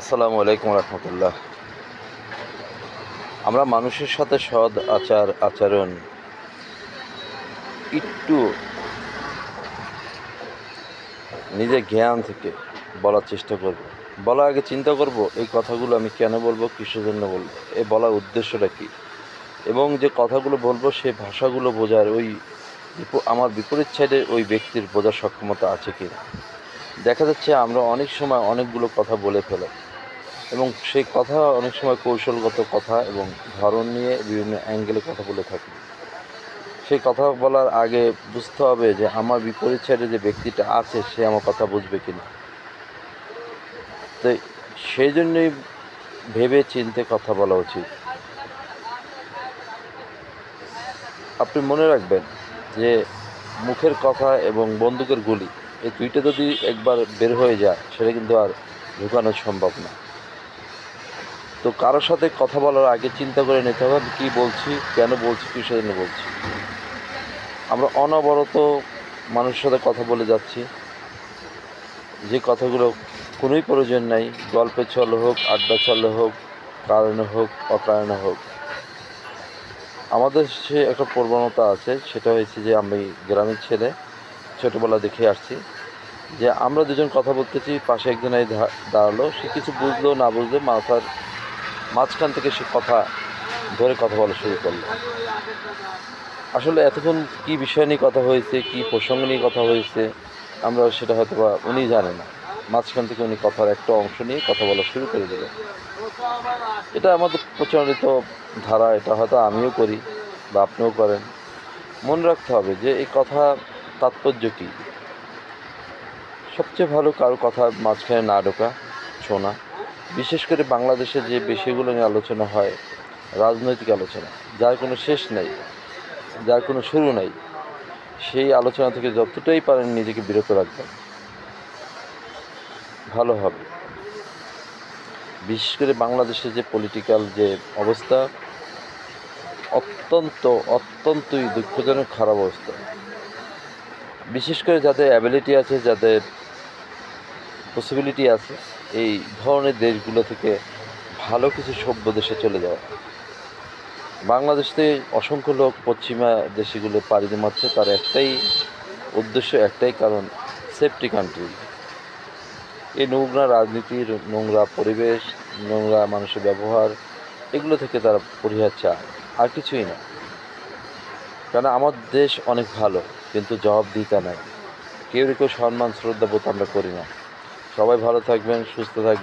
আসসালামু আলাইকুম রহমতুল্লাহ। আমরা মানুষের সাথে সৎ আচরণ একটু নিজের জ্ঞান থেকে বলার চেষ্টা করব। বলার আগে চিন্তা করব এই কথাগুলো আমি কেন বলবো, কিসের জন্য বলবো, এই বলার উদ্দেশ্যটা কী, এবং যে কথাগুলো বলবো সেই ভাষাগুলো বোঝার আমার বিপরীত সাইডের ওই ব্যক্তির বোঝার সক্ষমতা আছে কি না। দেখা যাচ্ছে আমরা অনেক সময় অনেকগুলো কথা বলে ফেলাই, এবং সেই কথা অনেক সময় কৌশলগত কথা এবং ধরন নিয়ে বিভিন্ন অ্যাঙ্গেলে কথা বলে থাকি। সেই কথা বলার আগে বুঝতে হবে যে আমার বিপরীত সাইডে যে ব্যক্তিটা আছে সে আমার কথা বুঝবে কি না। তো সেই জন্যই ভেবে চিন্তে কথা বলা উচিত। আপনি মনে রাখবেন যে মুখের কথা এবং বন্দুকের গুলি, এই দুইটা যদি একবার বের হয়ে যায় সেটা কিন্তু আর ঢুকানো সম্ভব না। তো কারোর সাথে কথা বলার আগে চিন্তা করে নিতে হবে আমি কী বলছি, কেন বলছি, কিসের জন্য বলছি। আমরা অনবরত মানুষের সাথে কথা বলে যাচ্ছি, যে কথাগুলো কোনোই প্রয়োজন নাই। গল্পের ছলে হোক, আড্ডা ছলে হোক, কারণে হোক, অকারণে হোক, আমাদের সে একটা প্রবণতা আছে। সেটা হয়েছে যে আমি গ্রামের ছেলে, ছোটোবেলা দেখে আসছি যে আমরা দুজন কথা বলতেছি, পাশে একজন দাঁড়ালো, সে কিছু বুঝলো না বুঝলো মাঝখান থেকে সে কথা ধরে কথা বলা শুরু করলো। আসলে এতক্ষণ কী বিষয় নিয়ে কথা হয়েছে, কী প্রসঙ্গ নিয়ে কথা হয়েছে, আমরা সেটা হয়তো বা উনি জানে না। মাঝখান থেকে উনি কথার একটা অংশ নিয়ে কথা বলা শুরু করে দিল। এটা আমাদের প্রচলিত ধারা, এটা হয়তো আমিও করি বা আপনিও করেন। মনে রাখতে হবে যে এই কথা তাৎপর্য কী। সবচেয়ে ভালো কারো কথা মাঝখানে না ঢোকা, শোনা। বিশেষ করে বাংলাদেশে যে বিষয়গুলো নিয়ে আলোচনা হয়, রাজনৈতিক আলোচনা, যার কোনো শেষ নেই, যার কোনো শুরু নেই, সেই আলোচনা থেকে যতটাই পারেন নিজেকে বিরত রাখবেন, ভালো হবে। বিশেষ করে বাংলাদেশে যে পলিটিক্যাল যে অবস্থা, অত্যন্তই দুঃখজনক খারাপ অবস্থা। বিশেষ করে যাদের অ্যাবিলিটি আছে, যাদের পসিবিলিটি আছে, এই ধরনের দেশগুলো থেকে ভালো কিছু সভ্য দেশে চলে যাওয়া। বাংলাদেশ থেকে অসংখ্য লোক পশ্চিমা দেশগুলো পাড়ি জমাচ্ছে, তার একটাই উদ্দেশ্য, একটাই কারণ, সেফটি কান্ট্রি। এই নোংরা রাজনীতির, নোংরা পরিবেশ, নোংরা মানুষের ব্যবহার, এগুলো থেকে তারা পরিহার চায়, আর কিছুই না। কারণ আমার দেশ অনেক ভালো, কিন্তু জবাবদিহিতা নাই। কেউ সম্মান শ্রদ্ধা বোধ আমরা করি না। সবাই ভালো থাকবেন, সুস্থ থাকবেন।